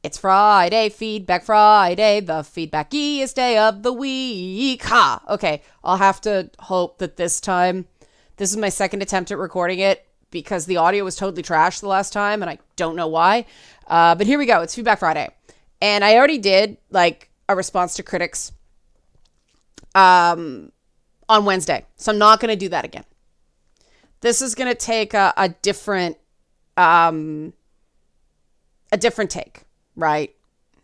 It's Friday, Feedback Friday, the feedbackiest day of the week. Ha! Okay, I'll have to hope that this time, this is my second attempt at recording it because the audio was totally trash the last time and I don't know why. But here we go. It's Feedback Friday. And I already did like a response to critics on Wednesday. So I'm not going to do that again. This is going to take a different take. Right?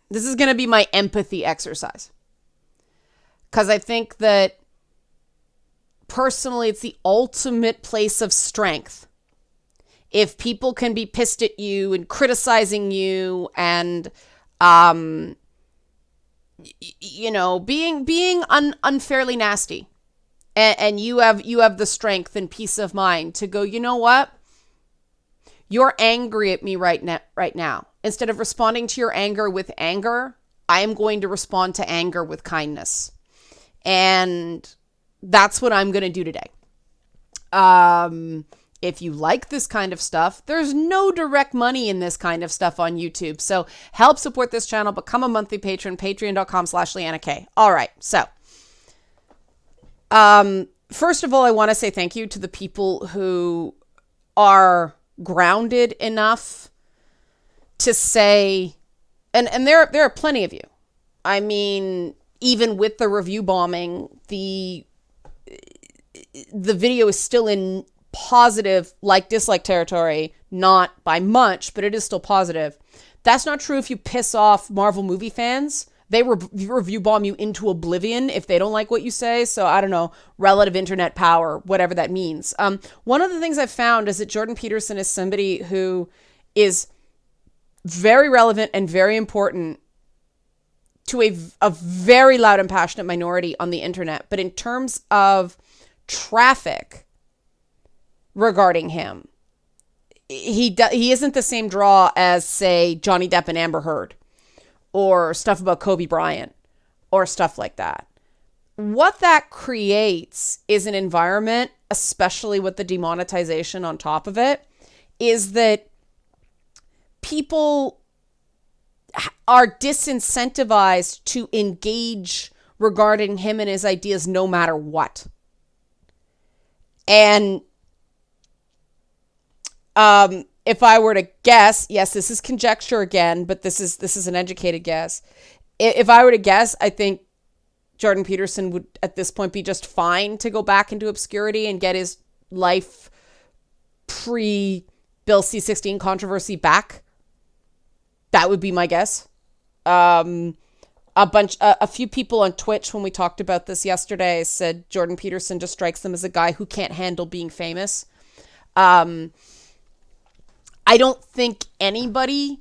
This is going to be my empathy exercise. Because I think that personally, it's the ultimate place of strength. If people can be pissed at you and criticizing you and, being unfairly nasty. And you have the strength and peace of mind to go, you know what? You're angry at me right now. Instead of responding to your anger with anger, I am going to respond to anger with kindness. And that's what I'm going to do today. If you like this kind of stuff, there's no direct money in this kind of stuff on YouTube. So help support this channel. Become a monthly patron, patreon.com/LeannaK. All right. So, first of all, I want to say thank you to the people who are grounded enough to say, and there are plenty of you. I mean, even with the review bombing, the video is still in positive dislike territory, not by much, but it is still positive. That's not true if you piss off Marvel movie fans. They review bomb you into oblivion if they don't like what you say. So I don't know, relative internet power, whatever that means. One of the things I've found is that Jordan Peterson is somebody who is very relevant and very important to a very loud and passionate minority on the internet. But in terms of traffic regarding him, he isn't the same draw as, say, Johnny Depp and Amber Heard or stuff about Kobe Bryant or stuff like that. What that creates is an environment, especially with the demonetization on top of it, is that people are disincentivized to engage regarding him and his ideas no matter what. And if I were to guess, yes, this is conjecture again, but this is an educated guess. If I were to guess, I think Jordan Peterson would at this point be just fine to go back into obscurity and get his life pre-Bill C-16 controversy back. That would be my guess. A few people on Twitch, when we talked about this yesterday, said Jordan Peterson just strikes them as a guy who can't handle being famous. I don't think anybody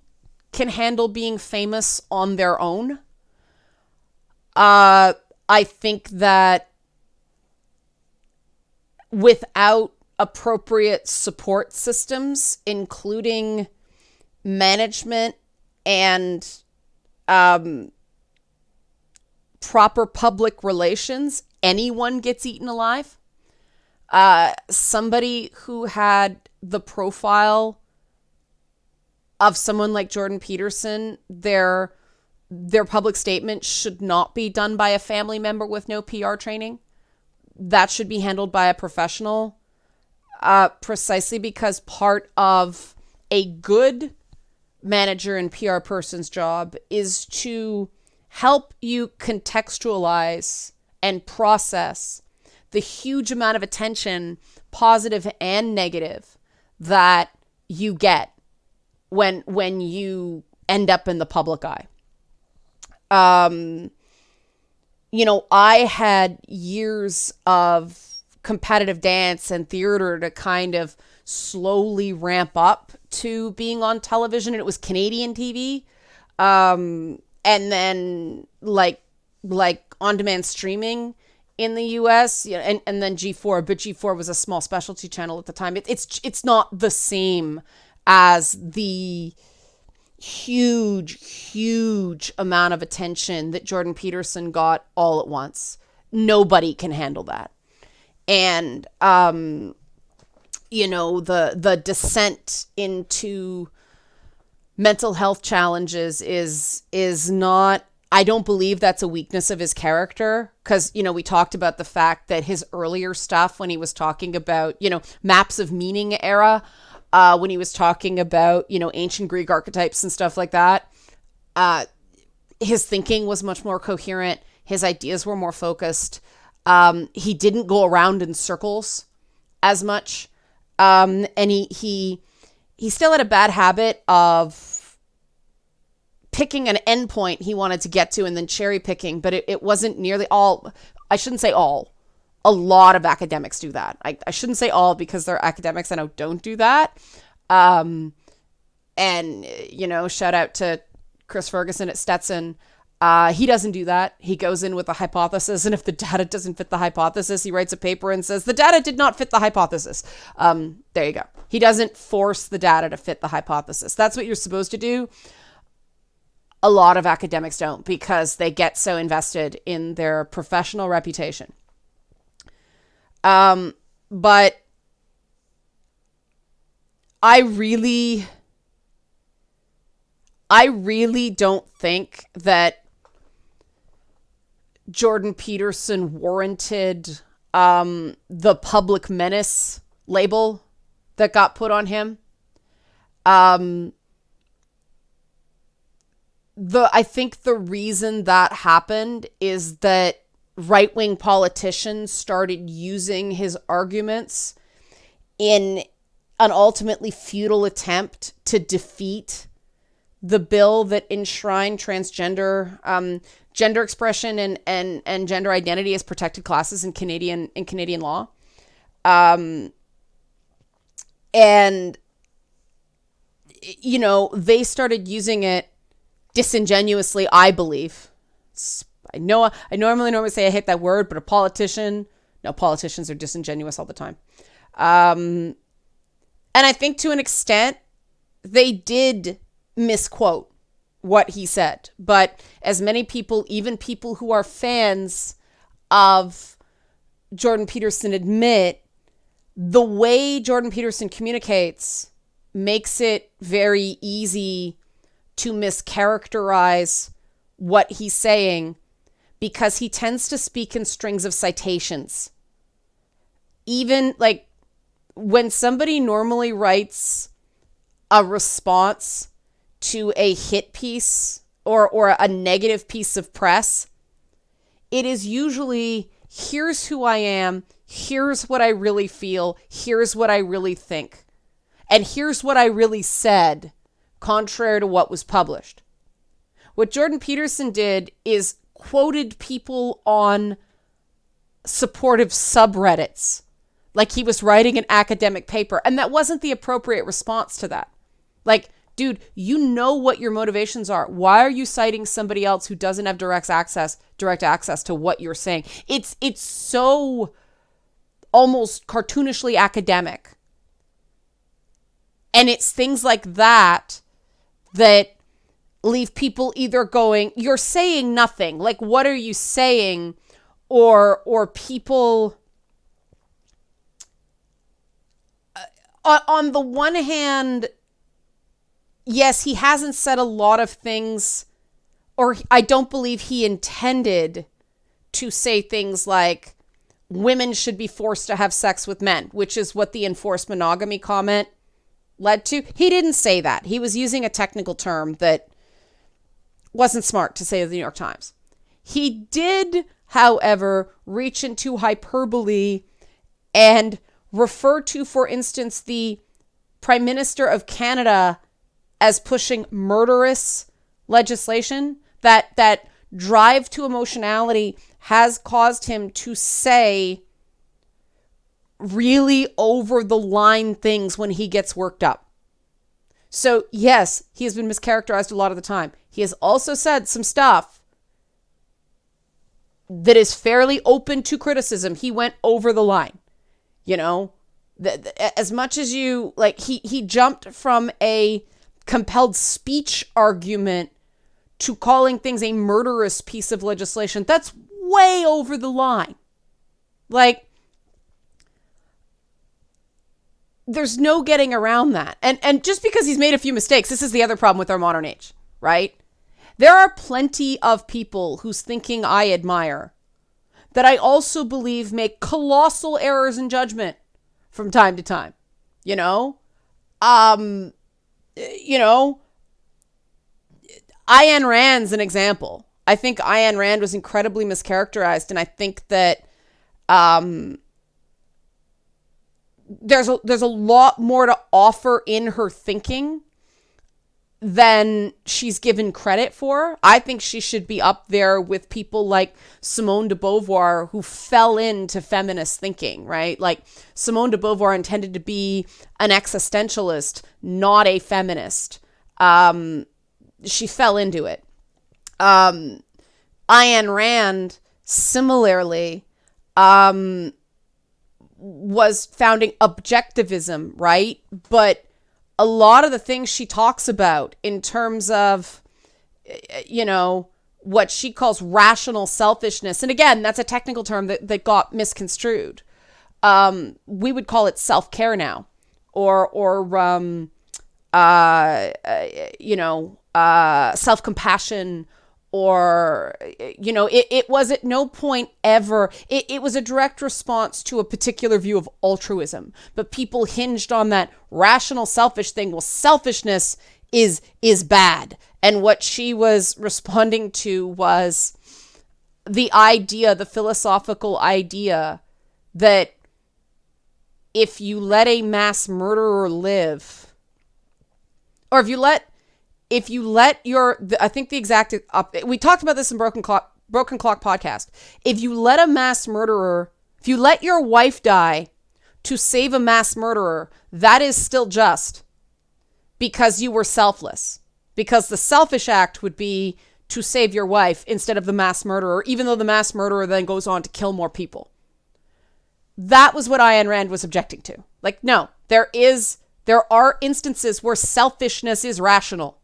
can handle being famous on their own. I think that without appropriate support systems, including management and proper public relations, anyone gets eaten alive. Somebody who had the profile of someone like Jordan Peterson, their public statement should not be done by a family member with no PR training. That should be handled by a professional, precisely because part of a good manager and PR person's job is to help you contextualize and process the huge amount of attention, positive and negative, that you get when you end up in the public eye. I had years of competitive dance and theater to kind of slowly ramp up to being on television, and it was Canadian TV. And then like on-demand streaming in the US, and then G4, but G4 was a small specialty channel at the time. It's not the same as the huge amount of attention that Jordan Peterson got all at once. Nobody can handle that. And, the descent into mental health challenges is not, I don't believe that's a weakness of his character, because, we talked about the fact that his earlier stuff, when he was talking about, maps of meaning era, when he was talking about, ancient Greek archetypes and stuff like that, his thinking was much more coherent. His ideas were more focused. He didn't go around in circles as much. And he still had a bad habit of picking an endpoint he wanted to get to and then cherry picking, but it wasn't nearly all. I shouldn't say all. A lot of academics do that. I shouldn't say all, because there are academics I know don't do that. And, shout out to Chris Ferguson at Stetson. He doesn't do that. He goes in with a hypothesis, and if the data doesn't fit the hypothesis, he writes a paper and says, the data did not fit the hypothesis. There you go. He doesn't force the data to fit the hypothesis. That's what you're supposed to do. A lot of academics don't, because they get so invested in their professional reputation. But I really don't think that Jordan Peterson warranted the public menace label that got put on him. I think the reason that happened is that right-wing politicians started using his arguments in an ultimately futile attempt to defeat the bill that enshrined transgender gender expression and gender identity as protected classes in Canadian law. And they started using it disingenuously, I believe. I normally say I hate that word, but politicians are disingenuous all the time. And I think to an extent they did misquote what he said. But as many people, even people who are fans of Jordan Peterson, admit, the way Jordan Peterson communicates makes it very easy to mischaracterize what he's saying, because he tends to speak in strings of citations. Even like when somebody normally writes a response to a hit piece or a negative piece of press, it is usually, here's who I am, here's what I really feel, here's what I really think, and here's what I really said, contrary to what was published. What Jordan Peterson did is quoted people on supportive subreddits like he was writing an academic paper, and that wasn't the appropriate response to that. Like, dude, you know what your motivations are. Why are you citing somebody else who doesn't have direct access to what you're saying? It's so almost cartoonishly academic. And it's things like that that leave people either going, you're saying nothing. Like, what are you saying? Or people, on the one hand, yes, he hasn't said a lot of things, or I don't believe he intended to say things like women should be forced to have sex with men, which is what the enforced monogamy comment led to. He didn't say that. He was using a technical term that wasn't smart to say to the New York Times. He did, however, reach into hyperbole and refer to, for instance, the Prime Minister of Canada as pushing murderous legislation. That drive to emotionality has caused him to say really over the line things when he gets worked up. So yes, he has been mischaracterized a lot of the time. He has also said some stuff that is fairly open to criticism. He went over the line, as much as you like, he jumped from a compelled speech argument to calling things a murderous piece of legislation. That's way over the line. Like, there's no getting around that. And just because he's made a few mistakes, this is the other problem with our modern age, right? There are plenty of people whose thinking I admire that I also believe make colossal errors in judgment from time to time. You know? You know, Ayn Rand's an example. I think Ayn Rand was incredibly mischaracterized, and I think that there's a lot more to offer in her thinking than she's given credit for. I think she should be up there with people like Simone de Beauvoir, who fell into feminist thinking, right? Like, Simone de Beauvoir intended to be an existentialist, not a feminist. She fell into it. Ayn Rand, similarly, was founding objectivism, right? But a lot of the things she talks about in terms of, you know, what she calls rational selfishness, and again, that's a technical term that got misconstrued. We would call it self-care now, or self-compassion, or, you know, it was at no point ever, it was a direct response to a particular view of altruism, but people hinged on that rational selfish thing. Well, selfishness is bad. And what she was responding to was the idea, the philosophical idea that if you let a mass murderer live, or if you let your, I think the exact, we talked about this in Broken Clock podcast. If you let a mass murderer, if you let your wife die to save a mass murderer, that is still just because you were selfless. Because the selfish act would be to save your wife instead of the mass murderer, even though the mass murderer then goes on to kill more people. That was what Ayn Rand was objecting to. Like, no, there are instances where selfishness is rational.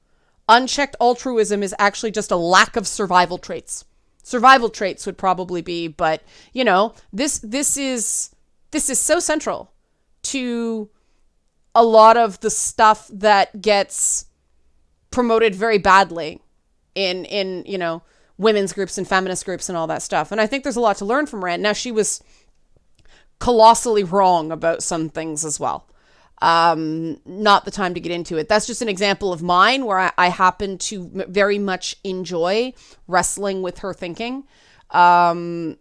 Unchecked altruism is actually just a lack of survival traits. Survival traits would probably be, but, you know, this is so central to a lot of the stuff that gets promoted very badly in you know, women's groups and feminist groups and all that stuff. And I think there's a lot to learn from Rand. Now, she was colossally wrong about some things as well. Not the time to get into it. That's just an example of mine where I happen to very much enjoy wrestling with her thinking. You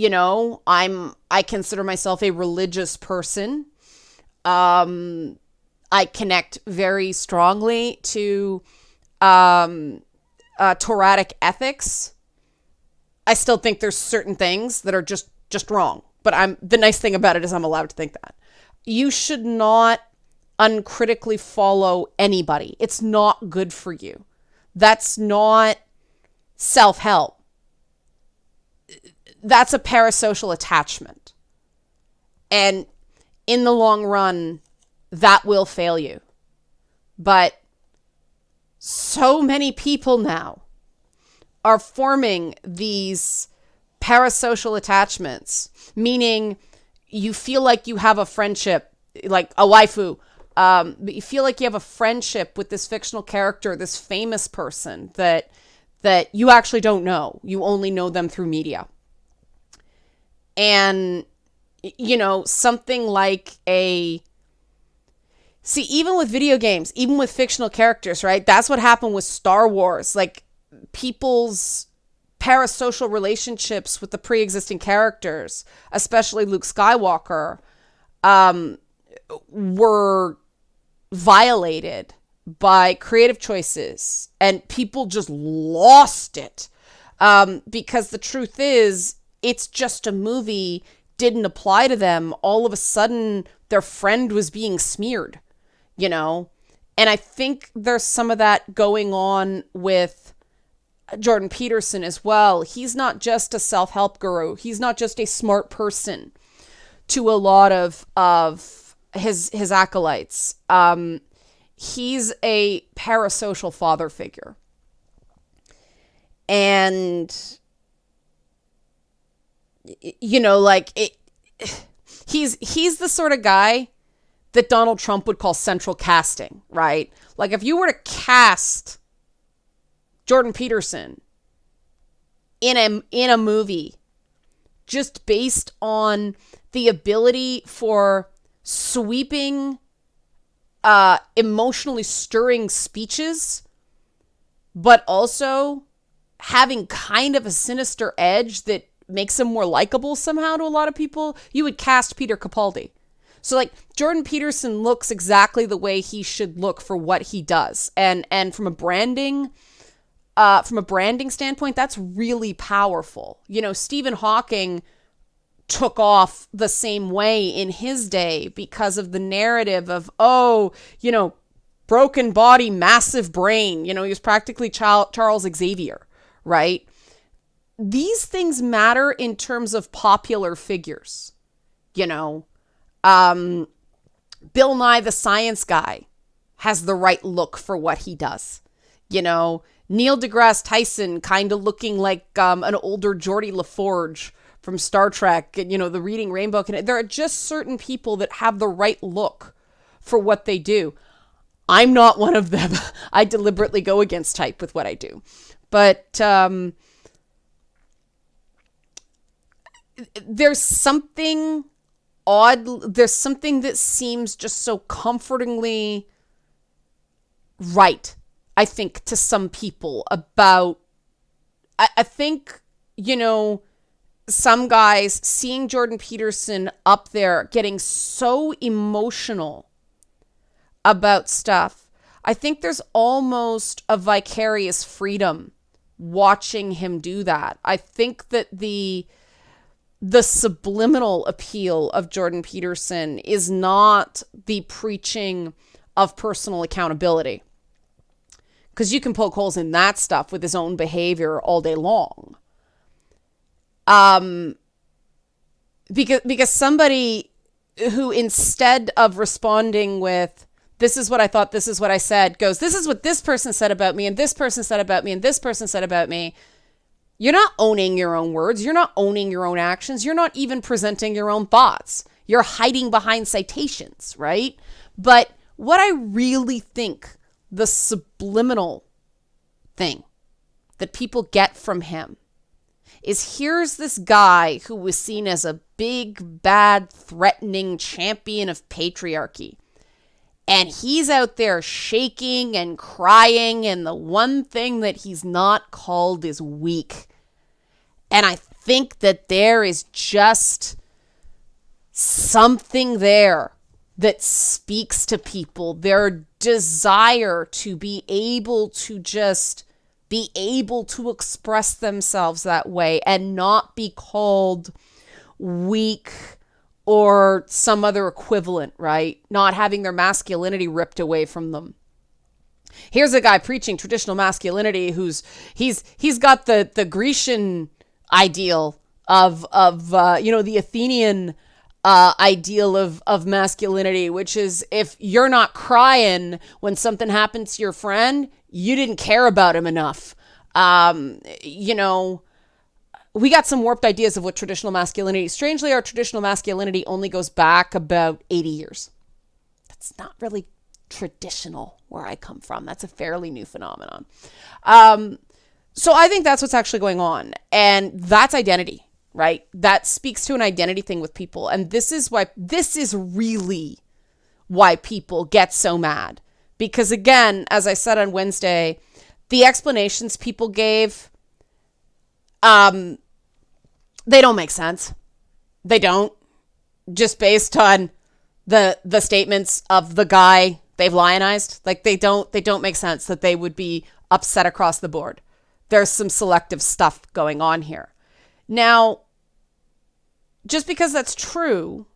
know, I consider myself a religious person. I connect very strongly to Toradic ethics. I still think there's certain things that are just wrong, but the nice thing about it is I'm allowed to think that. You should not uncritically follow anybody. It's not good for you. That's not self-help. That's a parasocial attachment. And in the long run, that will fail you. But so many people now are forming these parasocial attachments, meaning you feel like you have a friendship, like a waifu, but you feel like you have a friendship with this fictional character, this famous person that you actually don't know. You only know them through media. And, you know, something like even with video games, even with fictional characters, right? That's what happened with Star Wars. Like, people's parasocial relationships with the pre-existing characters, especially Luke Skywalker, were violated by creative choices, and people just lost it. Because the truth is, it's just a movie, didn't apply to them. All of a sudden, their friend was being smeared, you know? And I think there's some of that going on with Jordan Peterson as well. He's not just a self-help guru. He's not just a smart person to a lot of his acolytes. He's a parasocial father figure. And, you know, like, he's the sort of guy that Donald Trump would call central casting, right? Like if you were to cast Jordan Peterson in a movie just based on the ability for sweeping, emotionally stirring speeches, but also having kind of a sinister edge that makes him more likable somehow to a lot of people, you would cast Peter Capaldi. So like Jordan Peterson looks exactly the way he should look for what he does. And from a branding standpoint, that's really powerful. You know, Stephen Hawking took off the same way in his day because of the narrative of, oh, you know, broken body, massive brain. You know, he was practically Charles Xavier, right? These things matter in terms of popular figures. You know, Bill Nye the Science Guy has the right look for what he does. You know, Neil deGrasse Tyson kind of looking like an older Geordie LaForge from Star Trek, and, you know, the Reading Rainbow. There are just certain people that have the right look for what they do. I'm not one of them. I deliberately go against type with what I do. But there's something odd. There's something that seems just so comfortingly right, I think, to some people about, I think, you know, some guys seeing Jordan Peterson up there getting so emotional about stuff. I think there's almost a vicarious freedom watching him do that. I think that the subliminal appeal of Jordan Peterson is not the preaching of personal accountability, because you can poke holes in that stuff with his own behavior all day long. Because somebody who, instead of responding with, this is what I thought, this is what I said, goes, this is what this person said about me, and this person said about me, and this person said about me. You're not owning your own words. You're not owning your own actions. You're not even presenting your own thoughts. You're hiding behind citations, right? But what I really think the subliminal thing that people get from him is, here's this guy who was seen as a big, bad, threatening champion of patriarchy. And he's out there shaking and crying, and the one thing that he's not called is weak. And I think that there is just something there that speaks to people, their desire to be able to just be able to express themselves that way and not be called weak or some other equivalent, right? Not having their masculinity ripped away from them. Here's a guy preaching traditional masculinity he's got the Grecian ideal of the Athenian ideal of masculinity, which is, if you're not crying when something happens to your friend, you didn't care about him enough. We got some warped ideas of what traditional masculinity. Strangely, our traditional masculinity only goes back about 80 years. That's not really traditional where I come from. That's a fairly new phenomenon. So I think that's what's actually going on. And that's identity, right? That speaks to an identity thing with people. And this is really why people get so mad. Because again, as I said on Wednesday, the explanations people gave, they don't make sense. They don't. Just based on the statements of the guy they've lionized. Like, they don't make sense that they would be upset across the board. There's some selective stuff going on here. Now, just because that's true,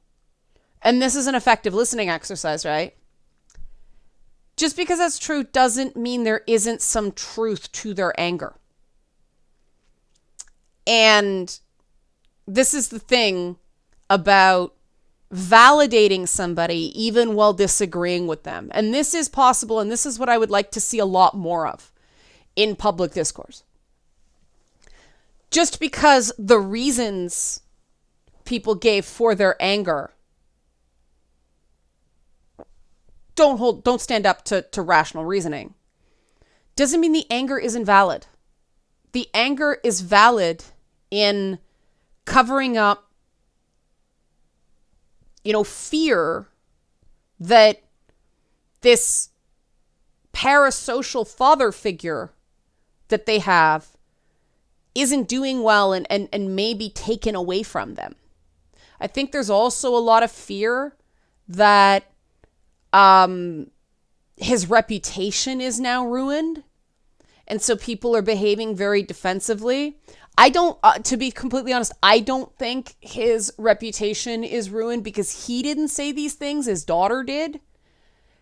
and this is an effective listening exercise, right? Just because that's true doesn't mean there isn't some truth to their anger. And this is the thing about validating somebody even while disagreeing with them. And this is possible, and this is what I would like to see a lot more of in public discourse. Just because the reasons people gave for their anger don't stand up to rational reasoning, doesn't mean the anger isn't valid. The anger is valid in covering up, fear that this parasocial father figure that they have isn't doing well and may be taken away from them. I think there's also a lot of fear that his reputation is now ruined. And so people are behaving very defensively. I don't, to be completely honest, I don't think his reputation is ruined because he didn't say these things. His daughter did.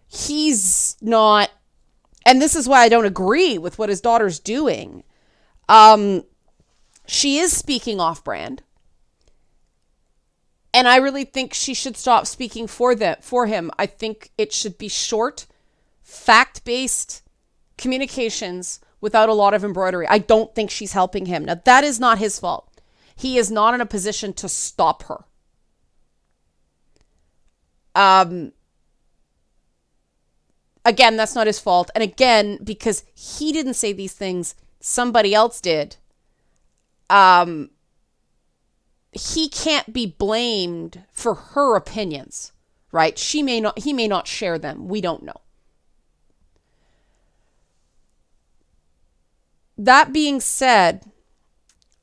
He's not, and this is why I don't agree with what his daughter's doing. She is speaking off-brand. And I really think she should stop speaking for him. I think it should be short, fact-based communications without a lot of embroidery. I don't think she's helping him. Now, that is not his fault. He is not in a position to stop her. Again, that's not his fault. And again, because he didn't say these things, somebody else did. He can't be blamed for her opinions, right? He may not share them. We don't know. That being said,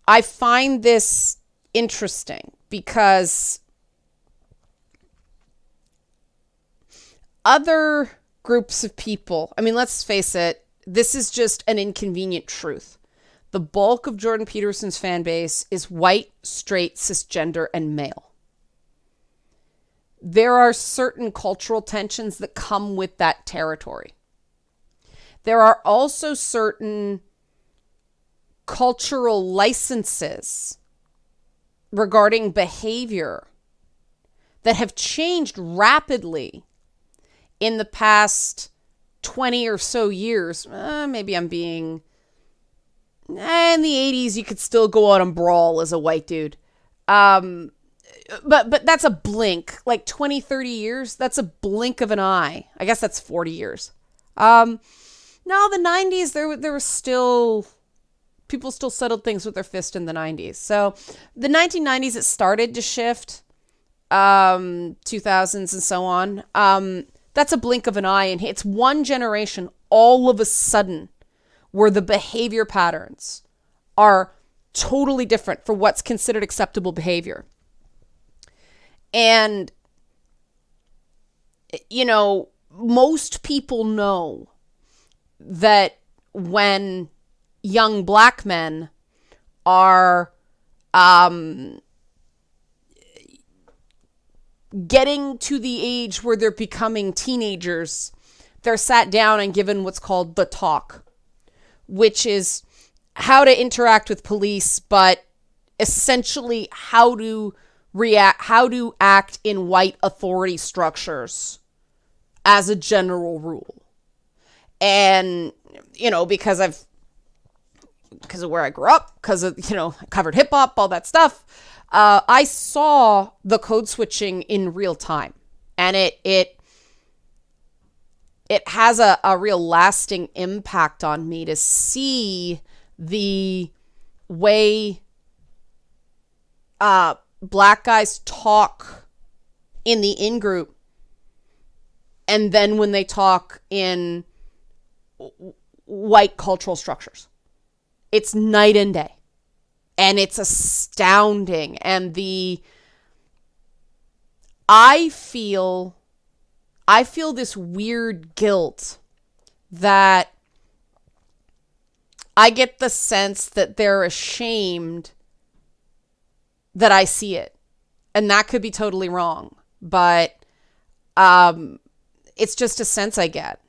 I find this interesting because other groups of people, let's face it, this is just an inconvenient truth. The bulk of Jordan Peterson's fan base is white, straight, cisgender, and male. There are certain cultural tensions that come with that territory. There are also certain cultural licenses regarding behavior that have changed rapidly in the past 20 or so years. Maybe I'm being... in the 80s, you could still go out and brawl as a white dude. But that's a blink. Like 20, 30 years, that's a blink of an eye. I guess that's 40 years. No, the 90s, there was still... people still settled things with their fist in the 90s. So the 1990s, it started to shift. 2000s and so on. That's a blink of an eye. And it's one generation all of a sudden where the behavior patterns are totally different for what's considered acceptable behavior. And, most people know that when young black men are getting to the age where they're becoming teenagers, they're sat down and given what's called the talk, which is how to interact with police, but essentially how to act in white authority structures as a general rule. And, because of where I grew up, because of, covered hip hop, all that stuff, I saw the code switching in real time. And it has a real lasting impact on me to see the way black guys talk in the in-group and then when they talk in white cultural structures. It's night and day. And it's astounding. And I feel this weird guilt that I get the sense that they're ashamed that I see it. And that could be totally wrong. But it's just a sense I get.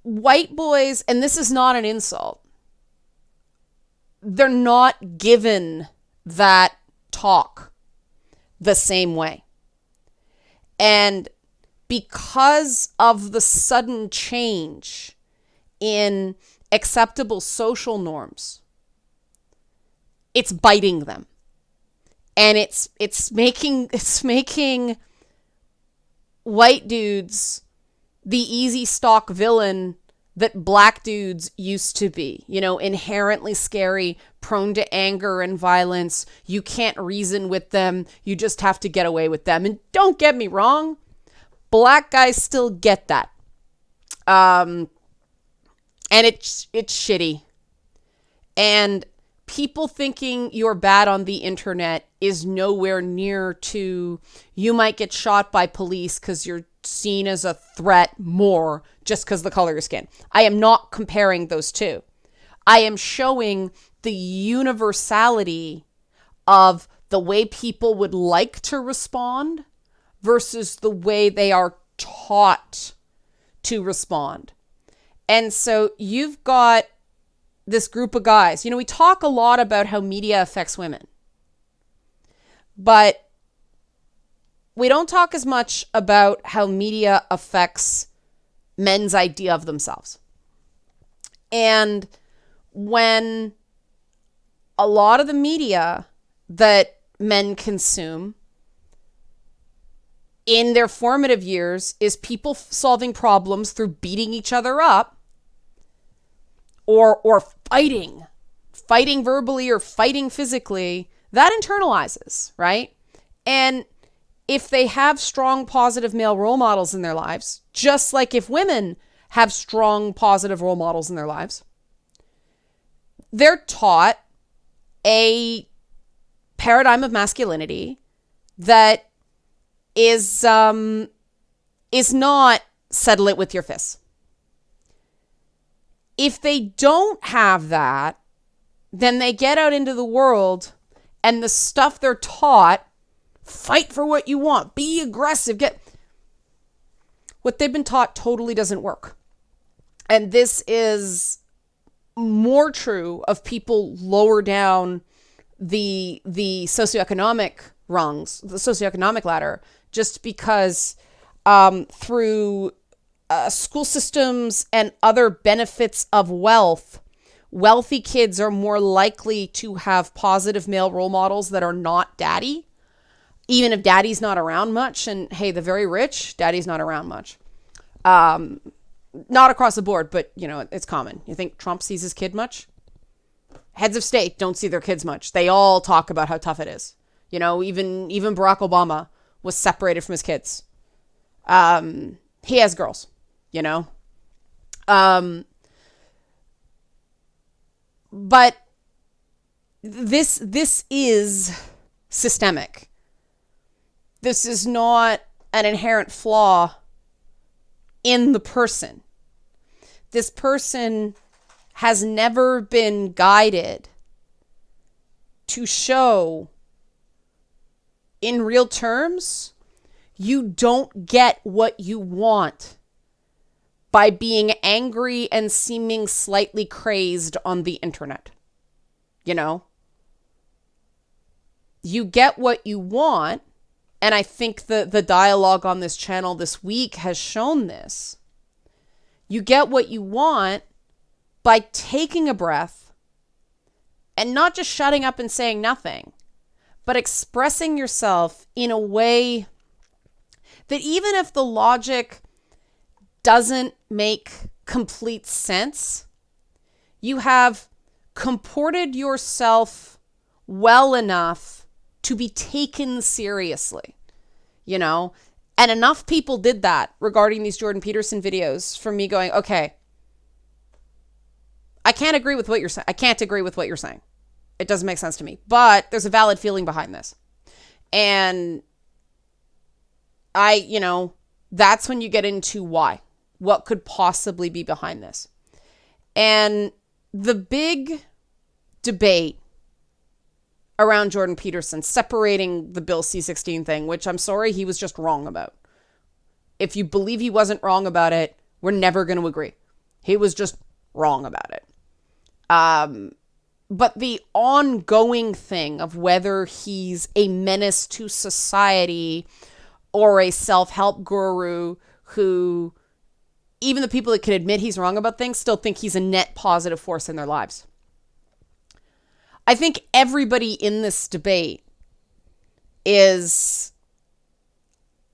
White boys, and this is not an insult, they're not given that talk the same way. And because of the sudden change in acceptable social norms, it's biting them. And it's making white dudes the easy stock villain that black dudes used to be, inherently scary, prone to anger and violence. You can't reason with them. You just have to get away with them. And don't get me wrong, black guys still get that. And it's shitty. And people thinking you're bad on the internet is nowhere near to you might get shot by police because you're seen as a threat more just because the color of your skin. I am not comparing those two. I am showing the universality of the way people would like to respond versus the way they are taught to respond. And so you've got this group of guys. We talk a lot about how media affects women, but we don't talk as much about how media affects men's idea of themselves. And when a lot of the media that men consume in their formative years is people solving problems through beating each other up or fighting verbally or fighting physically, that internalizes, right? And if they have strong, positive male role models in their lives, just like if women have strong, positive role models in their lives, they're taught a paradigm of masculinity that is not settle it with your fists. If they don't have that, then they get out into the world and the stuff they're taught, fight for what you want, be aggressive, what they've been taught totally doesn't work. And this is more true of people lower down the socioeconomic rungs, the socioeconomic ladder, just because through school systems and other benefits of wealth, wealthy kids are more likely to have positive male role models that are not daddy, even if daddy's not around much. And hey, the very rich, daddy's not around much. Not across the board, but it's common. You think Trump sees his kid much? Heads of state don't see their kids much. They all talk about how tough it is. Even Barack Obama was separated from his kids. He has girls, but this is systemic. This is not an inherent flaw in the person. This person has never been guided to show in real terms, you don't get what you want by being angry and seeming slightly crazed on the internet. You get what you want. And I think the dialogue on this channel this week has shown this. You get what you want by taking a breath and not just shutting up and saying nothing, but expressing yourself in a way that even if the logic doesn't make complete sense, you have comported yourself well enough to be taken seriously, And enough people did that regarding these Jordan Peterson videos for me going, okay, I can't agree with what you're saying. I can't agree with what you're saying. It doesn't make sense to me. But there's a valid feeling behind this. And that's when you get into why. What could possibly be behind this? And the big debate around Jordan Peterson, separating the Bill C-16 thing, which I'm sorry, he was just wrong about. If you believe he wasn't wrong about it, we're never going to agree. He was just wrong about it. But the ongoing thing of whether he's a menace to society or a self-help guru who, even the people that can admit he's wrong about things, still think he's a net positive force in their lives. I think everybody in this debate is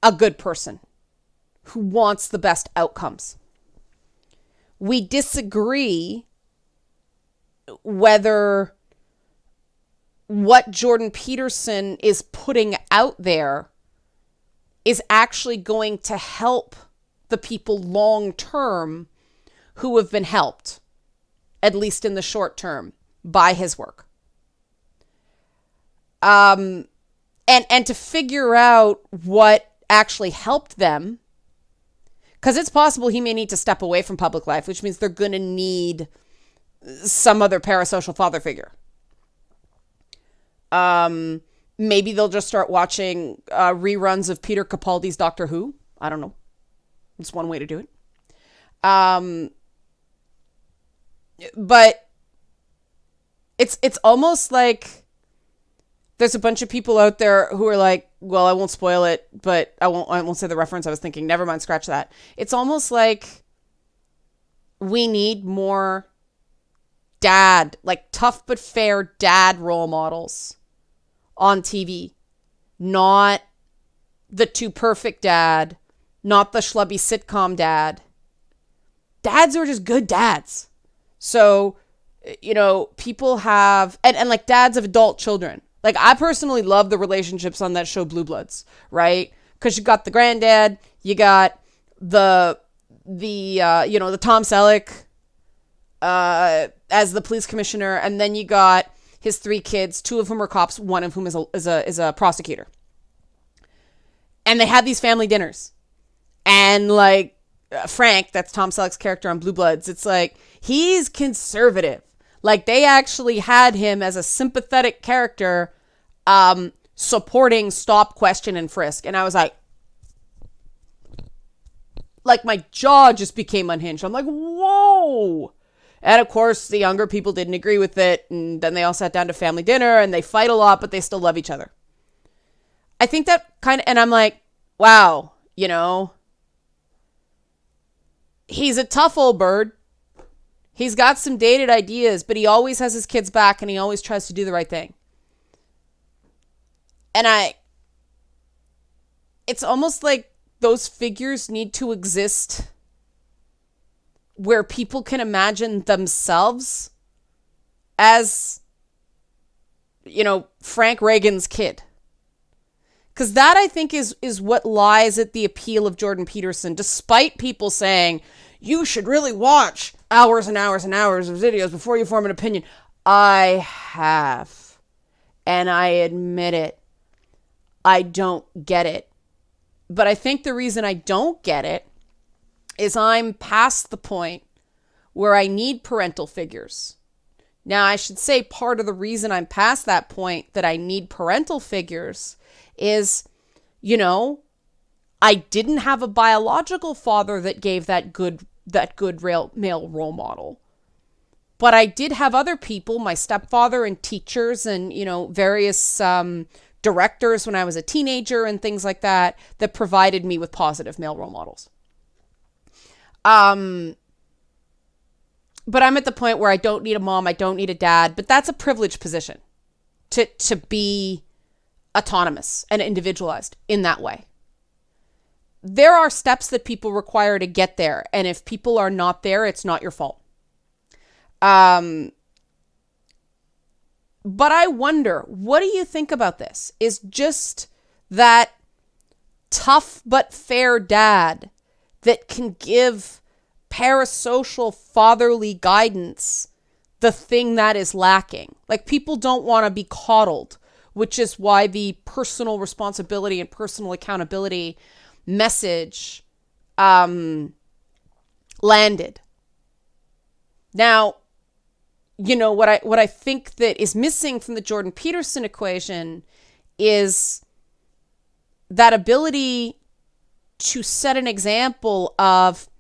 a good person. who wants the best outcomes. We disagree whether what Jordan Peterson is putting out there is actually going to help the people long term who have been helped, at least in the short term, by his work. And to figure out what actually helped them, because it's possible he may need to step away from public life, which means they're going to need some other parasocial father figure. Maybe they'll just start watching reruns of Peter Capaldi's Doctor Who. I don't know. It's one way to do it. But it's almost like there's a bunch of people out there who are like, well, I won't spoil it, but I won't say the reference I was thinking. Never mind, scratch that. It's almost like we need more dad, like tough but fair dad role models on TV. Not the too perfect dad, not the schlubby sitcom dad. Dads who are just good dads. So, people have, and like dads of adult children. Like, I personally love the relationships on that show Blue Bloods, right? Because you got the granddad, you got the Tom Selleck as the police commissioner, and then you got his 3 kids, 2 of whom are cops, one of whom is a prosecutor. And they had these family dinners. And like Frank, that's Tom Selleck's character on Blue Bloods, it's like, he's conservative. Like, they actually had him as a sympathetic character supporting stop, question, and frisk. And I was like, my jaw just became unhinged. I'm like, whoa. And of course, the younger people didn't agree with it. And then they all sat down to family dinner and they fight a lot, but they still love each other. I think that and I'm like, wow, he's a tough old bird. He's got some dated ideas, but he always has his kids back and he always tries to do the right thing. And it's almost like those figures need to exist where people can imagine themselves as, Frank Reagan's kid. Because that, I think, is what lies at the appeal of Jordan Peterson, despite people saying, you should really watch hours and hours and hours of videos before you form an opinion. I have. And I admit it. I don't get it. But I think the reason I don't get it is I'm past the point where I need parental figures. Now, I should say part of the reason I'm past that point that I need parental figures is, I didn't have a biological father that gave that good male role model. But I did have other people, my stepfather and teachers and, various directors when I was a teenager and things like that provided me with positive male role models. But I'm at the point where I don't need a mom, I don't need a dad, but that's a privileged position to be autonomous and individualized in that way. There are steps that people require to get there, and if people are not there, it's not your fault. But I wonder, what do you think about this? Is just that tough but fair dad that can give parasocial fatherly guidance the thing that is lacking? Like, people don't want to be coddled, which is why the personal responsibility and personal accountability message landed. Now, what I think that is missing from the Jordan Peterson equation is that ability to set an example of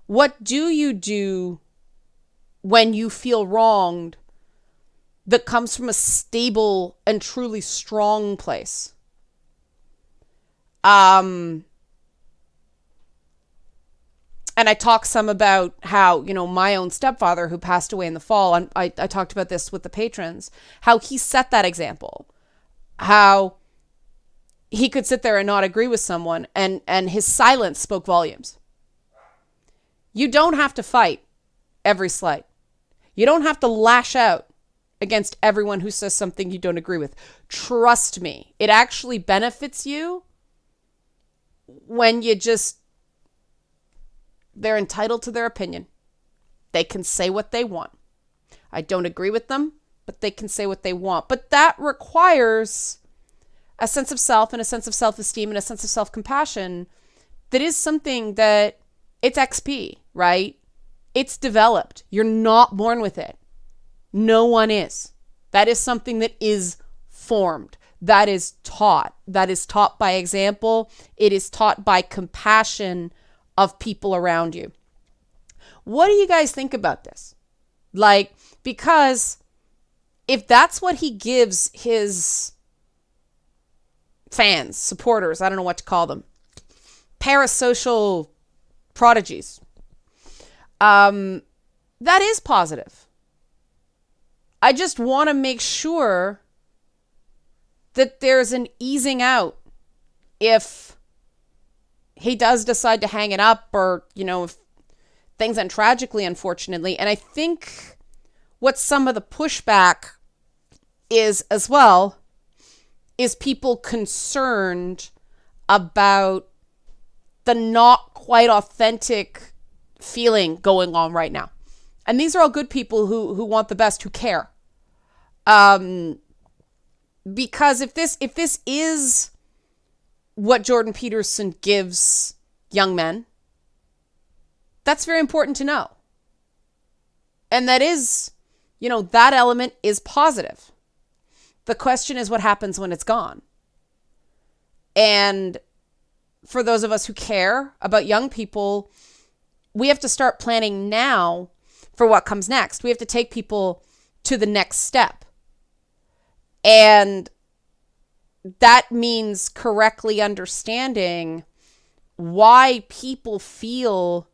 what do you do when you feel wronged that comes from a stable and truly strong place. And I talk some about how, my own stepfather who passed away in the fall, and I talked about this with the patrons, how he set that example, how he could sit there and not agree with someone, and his silence spoke volumes. You don't have to fight every slight. You don't have to lash out against everyone who says something you don't agree with. Trust me, it actually benefits you when they're entitled to their opinion. They can say what they want. I don't agree with them, but they can say what they want. But that requires a sense of self and a sense of self-esteem and a sense of self-compassion that is something that it's XP, right? It's developed. You're not born with it. No one is. That is something that is formed. That is taught. That is taught by example. It is taught by compassion of people around you. What do you guys think about this? Like, because if that's what he gives his fans, supporters, I don't know what to call them, parasocial prodigies, that is positive. I just want to make sure that there's an easing out if he does decide to hang it up, or, if things end tragically, unfortunately. And I think what some of the pushback is as well is people concerned about the not quite authentic feeling going on right now. And these are all good people who want the best, who care. Because if this is what Jordan Peterson gives young men, that's very important to know. And that is, that element is positive. The question is what happens when it's gone. And for those of us who care about young people, we have to start planning now for what comes next. We have to take people to the next step. And that means correctly understanding why people feel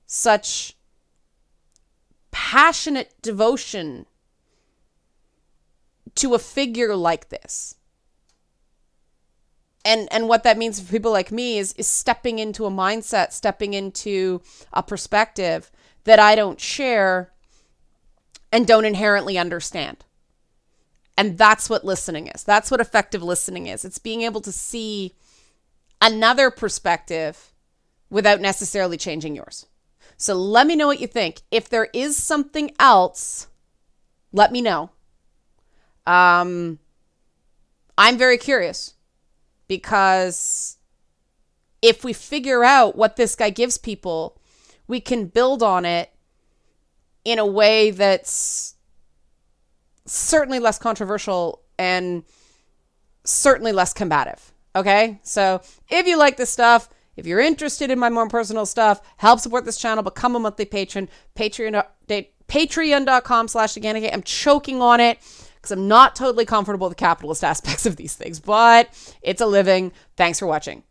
such passionate devotion to a figure like this. And what that means for people like me is stepping into a mindset, stepping into a perspective that I don't share and don't inherently understand. And that's what listening is. That's what effective listening is. It's being able to see another perspective without necessarily changing yours. So let me know what you think. If there is something else, let me know. I'm very curious, because if we figure out what this guy gives people, we can build on it in a way that's certainly less controversial and certainly less combative. Okay? So if you like this stuff, if you're interested in my more personal stuff, help support this channel, become a monthly patron, patreon.com/organic. I'm choking on it because I'm not totally comfortable with the capitalist aspects of these things, but it's a living. Thanks for watching.